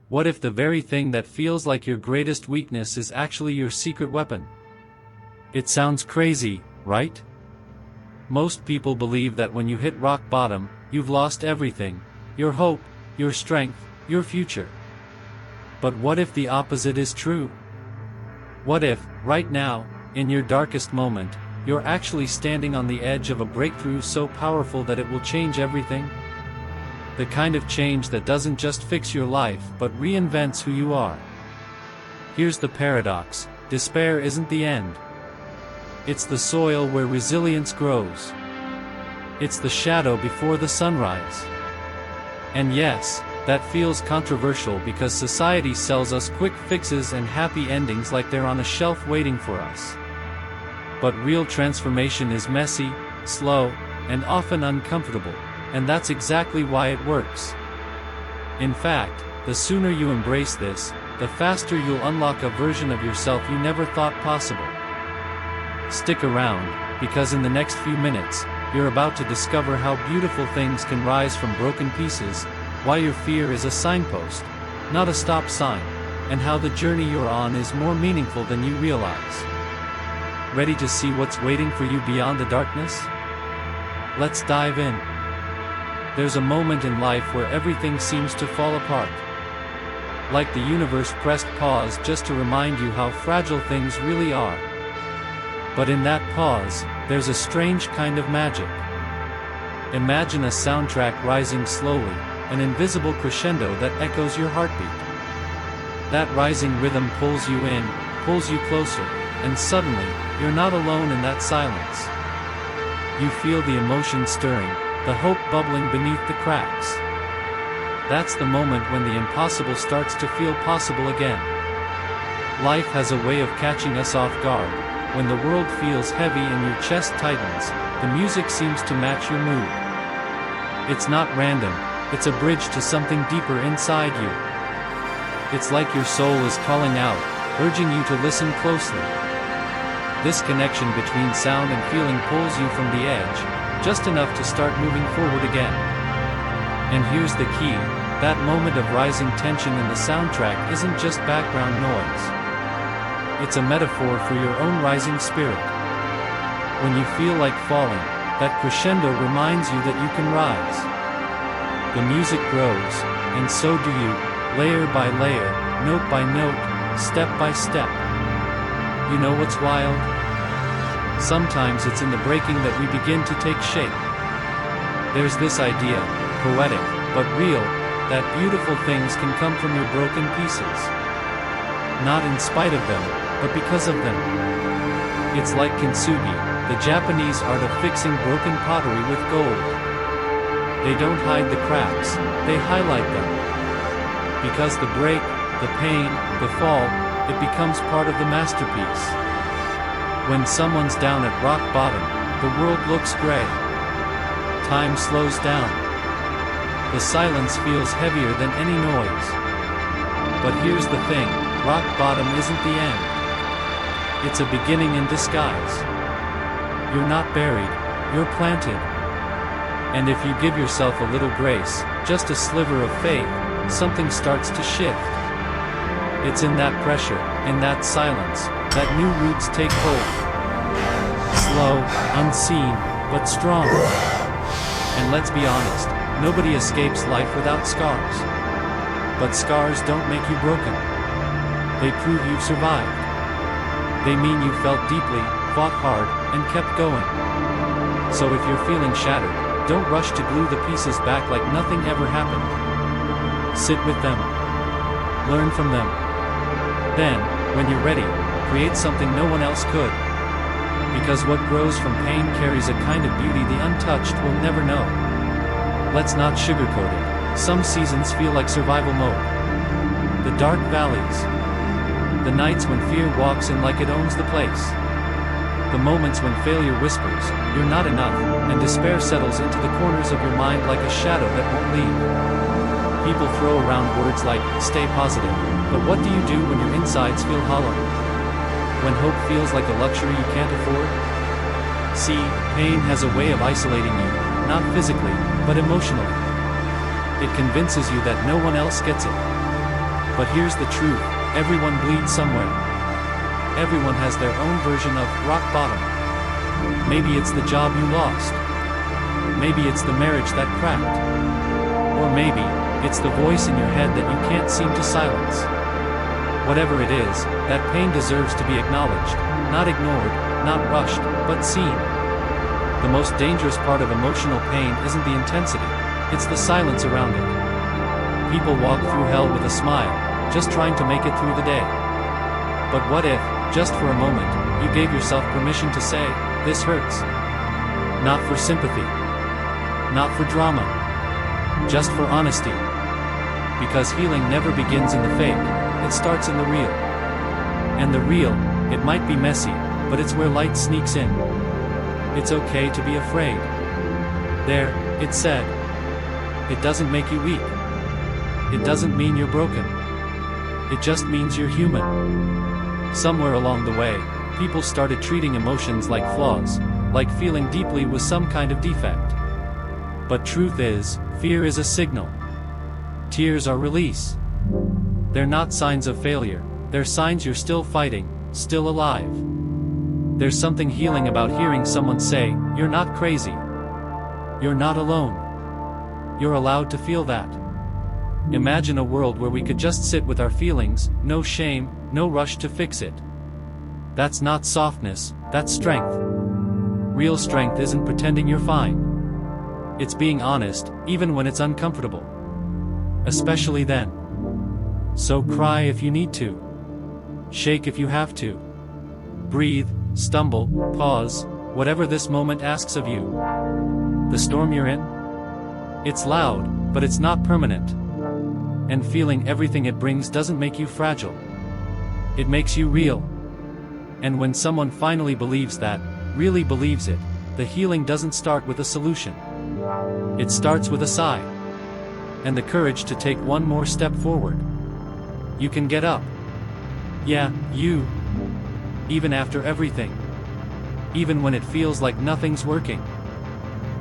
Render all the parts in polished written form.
What if the very thing that feels like your greatest weakness is actually your secret weapon? It sounds crazy, right? Most people believe that when you hit rock bottom, you've lost everything: your hope, your strength, your future. But what if the opposite is true? What if, right now, in your darkest moment, you're actually standing on the edge of a breakthrough so powerful that it will change everything? The kind of change that doesn't just fix your life but reinvents who you are. Here's the paradox: despair isn't the end. It's the soil where resilience grows. It's the shadow before the sunrise. And yes, that feels controversial because society sells us quick fixes and happy endings like they're on a shelf waiting for us. But real transformation is messy, slow, and often uncomfortable, and that's exactly why it works. In fact, the sooner you embrace this, the faster you'll unlock a version of yourself you never thought possible. Stick around, because in the next few minutes, you're about to discover how beautiful things can rise from broken pieces, why your fear is a signpost, not a stop sign, and how the journey you're on is more meaningful than you realize. Ready to see what's waiting for you beyond the darkness? Let's dive in. There's a moment in life where everything seems to fall apart. Like the universe pressed pause just to remind you how fragile things really are. But in that pause, there's a strange kind of magic. Imagine a soundtrack rising slowly, an invisible crescendo that echoes your heartbeat. That rising rhythm pulls you in, pulls you closer, and suddenly, you're not alone in that silence. You feel the emotion stirring, the hope bubbling beneath the cracks. That's the moment when the impossible starts to feel possible again. Life has a way of catching us off guard. When the world feels heavy and your chest tightens, the music seems to match your mood. It's not random, it's a bridge to something deeper inside you. It's like your soul is calling out, urging you to listen closely. This connection between sound and feeling pulls you from the edge, just enough to start moving forward again. And here's the key: that moment of rising tension in the soundtrack isn't just background noise. It's a metaphor for your own rising spirit. When you feel like falling, that crescendo reminds you that you can rise. The music grows, and so do you, layer by layer, note by note, step by step. You know what's wild? Sometimes it's in the breaking that we begin to take shape. There's this idea, poetic, but real, that beautiful things can come from your broken pieces. Not in spite of them, but because of them. It's like kintsugi, the Japanese art of fixing broken pottery with gold. They don't hide the cracks, they highlight them. Because the break, the pain, the fall, it becomes part of the masterpiece. When someone's down at rock bottom, the world looks gray. Time slows down. The silence feels heavier than any noise. But here's the thing: rock bottom isn't the end. It's a beginning in disguise. You're not buried, you're planted. And if you give yourself a little grace, just a sliver of faith, something starts to shift. It's in that pressure, in that silence, that new roots take hold. Slow, unseen, but strong. And let's be honest, nobody escapes life without scars. But scars don't make you broken. They prove you've survived. They mean you felt deeply, fought hard, and kept going. So if you're feeling shattered, don't rush to glue the pieces back like nothing ever happened. Sit with them. Learn from them. Then, when you're ready, create something no one else could. Because what grows from pain carries a kind of beauty the untouched will never know. Let's not sugarcoat it. Some seasons feel like survival mode. The dark valleys. The nights when fear walks in like it owns the place. The moments when failure whispers, "You're not enough," and despair settles into the corners of your mind like a shadow that won't leave. People throw around words like, "Stay positive," but what do you do when your insides feel hollow? When hope feels like a luxury you can't afford? See, pain has a way of isolating you, not physically, but emotionally. It convinces you that no one else gets it. But here's the truth, everyone bleeds somewhere. Everyone has their own version of rock bottom. Maybe it's the job you lost. Maybe it's the marriage that cracked. Or maybe it's the voice in your head that you can't seem to silence. Whatever it is, that pain deserves to be acknowledged, not ignored, not rushed, but seen. The most dangerous part of emotional pain isn't the intensity, it's the silence around it. People walk through hell with a smile, just trying to make it through the day. But what if, just for a moment, you gave yourself permission to say, "This hurts"? Not for sympathy. Not for drama. Just for honesty. Because healing never begins in the fake, it starts in the real. And the real, it might be messy, but it's where light sneaks in. It's okay to be afraid. There, it's said. It doesn't make you weak. It doesn't mean you're broken. It just means you're human. Somewhere along the way, people started treating emotions like flaws, like feeling deeply was some kind of defect. But truth is, fear is a signal. Tears are release. They're not signs of failure, they're signs you're still fighting, still alive. There's something healing about hearing someone say, "You're not crazy. You're not alone. You're allowed to feel that." Imagine a world where we could just sit with our feelings, no shame, no rush to fix it. That's not softness, that's strength. Real strength isn't pretending you're fine. It's being honest, even when it's uncomfortable. Especially then. So cry if you need to. Shake if you have to. Breathe, stumble, pause, whatever this moment asks of you. The storm you're in? It's loud, but it's not permanent. And feeling everything it brings doesn't make you fragile. It makes you real. And when someone finally believes that, really believes it, the healing doesn't start with a solution. It starts with a sigh. And the courage to take one more step forward. You can get up. Yeah, you. Even after everything. Even when it feels like nothing's working.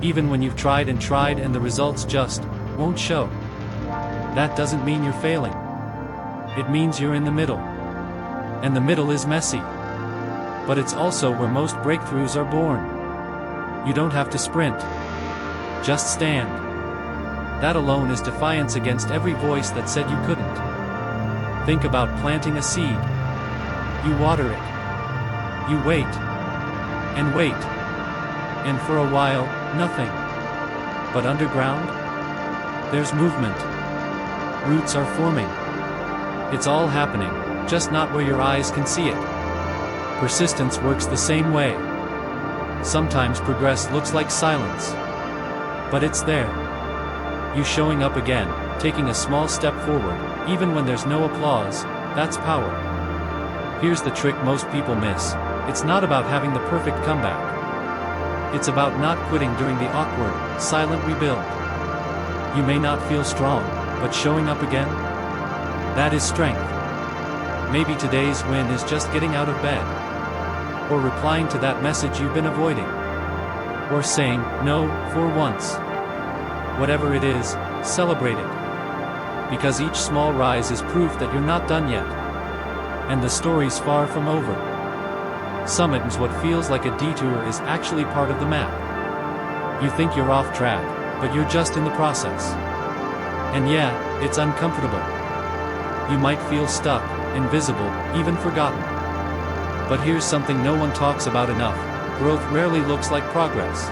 Even when you've tried and the results just won't show. That doesn't mean you're failing. It means you're in the middle. And the middle is messy. But it's also where most breakthroughs are born. You don't have to sprint. Just stand. That alone is defiance against every voice that said you couldn't. Think about planting a seed. You water it. You wait. And wait. And for a while, nothing. But underground? There's movement. Roots are forming. It's all happening, just not where your eyes can see it. Persistence works the same way. Sometimes progress looks like silence. But it's there. You showing up again, taking a small step forward, even when there's no applause, that's power. Here's the trick most people miss. It's not about having the perfect comeback. It's about not quitting during the awkward, silent rebuild. You may not feel strong, but showing up again? That is strength. Maybe today's win is just getting out of bed. Or replying to that message you've been avoiding. Or saying no for once. Whatever it is, celebrate it. Because each small rise is proof that you're not done yet. And the story's far from over. Sometimes what feels like a detour is actually part of the map. You think you're off track, but you're just in the process. And yeah, it's uncomfortable. You might feel stuck, invisible, even forgotten. But here's something no one talks about enough. Growth rarely looks like progress.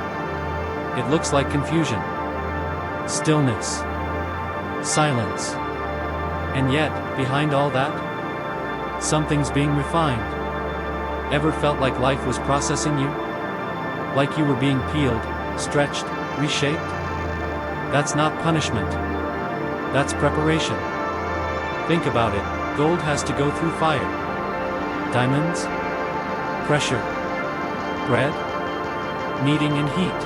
It looks like confusion. Stillness. Silence. And yet, behind all that, something's being refined. Ever felt like life was processing you? Like you were being peeled, stretched, reshaped? That's not punishment. That's preparation. Think about it, gold has to go through fire. Diamonds? Pressure. Bread? Kneading and heat.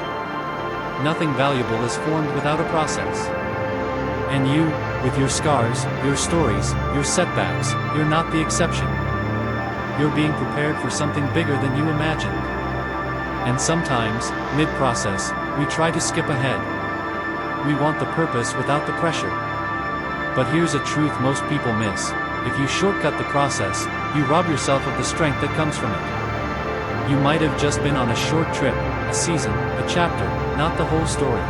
Nothing valuable is formed without a process. And you, with your scars, your stories, your setbacks, you're not the exception. You're being prepared for something bigger than you imagined. And sometimes, mid-process, we try to skip ahead. We want the purpose without the pressure. But here's a truth most people miss. If you shortcut the process, you rob yourself of the strength that comes from it. You might have just been on a short trip, a season, a chapter, not the whole story.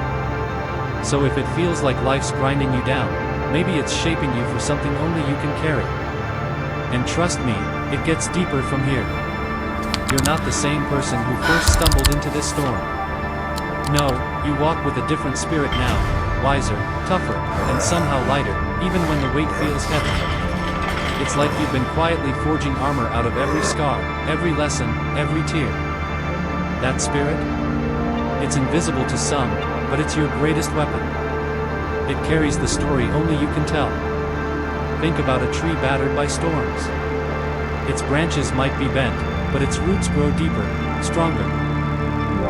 So if it feels like life's grinding you down, maybe it's shaping you for something only you can carry. And trust me, it gets deeper from here. You're not the same person who first stumbled into this storm. No, you walk with a different spirit now, wiser, tougher, and somehow lighter, even when the weight feels heavy. It's like you've been quietly forging armor out of every scar, every lesson, every tear. That spirit? It's invisible to some, but it's your greatest weapon. It carries the story only you can tell. Think about a tree battered by storms. Its branches might be bent, but its roots grow deeper, stronger.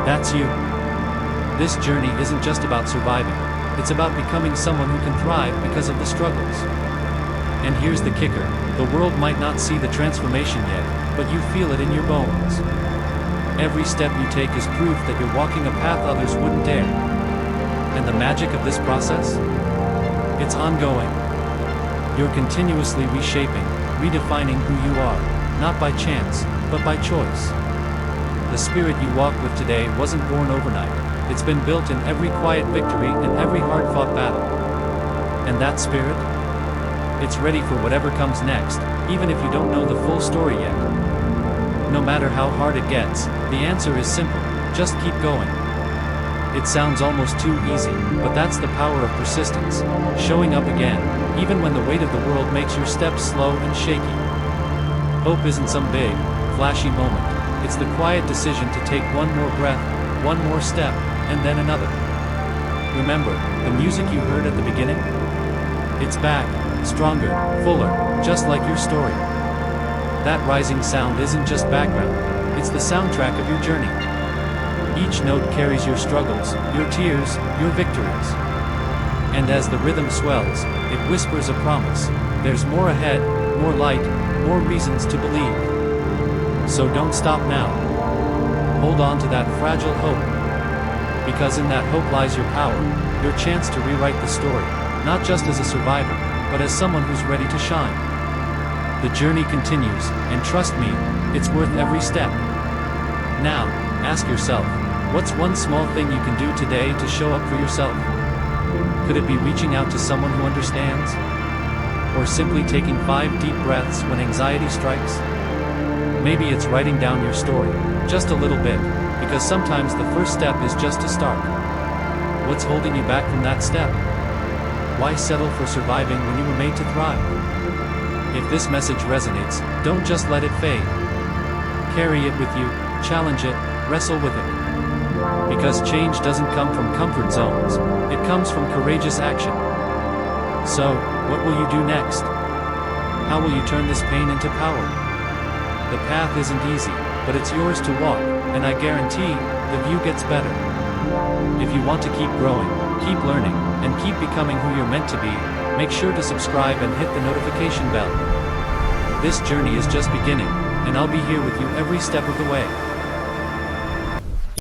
That's you. This journey isn't just about surviving, it's about becoming someone who can thrive because of the struggles. And here's the kicker, the world might not see the transformation yet, but you feel it in your bones. Every step you take is proof that you're walking a path others wouldn't dare. And the magic of this process? It's ongoing. You're continuously reshaping, redefining who you are, not by chance, but by choice. The spirit you walk with today wasn't born overnight. It's been built in every quiet victory and every hard-fought battle. And that spirit? It's ready for whatever comes next, even if you don't know the full story yet. No matter how hard it gets, the answer is simple, just keep going. It sounds almost too easy, but that's the power of persistence, showing up again, even when the weight of the world makes your steps slow and shaky. Hope isn't some big, flashy moment, it's the quiet decision to take one more breath, one more step, and then another. Remember, the music you heard at the beginning? It's back, stronger, fuller, just like your story. That rising sound isn't just background, it's the soundtrack of your journey. Each note carries your struggles, your tears, your victories. And as the rhythm swells, it whispers a promise. There's more ahead, more light, more reasons to believe. So don't stop now. Hold on to that fragile hope. Because in that hope lies your power, your chance to rewrite the story, not just as a survivor, but as someone who's ready to shine. The journey continues, and trust me, it's worth every step. Now, ask yourself, what's one small thing you can do today to show up for yourself? Could it be reaching out to someone who understands? Or simply taking 5 deep breaths when anxiety strikes? Maybe it's writing down your story, just a little bit, because sometimes the first step is just to start. What's holding you back from that step? Why settle for surviving when you were made to thrive? If this message resonates, don't just let it fade. Carry it with you, challenge it, wrestle with it. Because change doesn't come from comfort zones, it comes from courageous action. So, what will you do next? How will you turn this pain into power? The path isn't easy, but it's yours to walk, and I guarantee, the view gets better. If you want to keep growing, keep learning, and keep becoming who you're meant to be, make sure to subscribe and hit the notification bell. This journey is just beginning, and I'll be here with you every step of the way.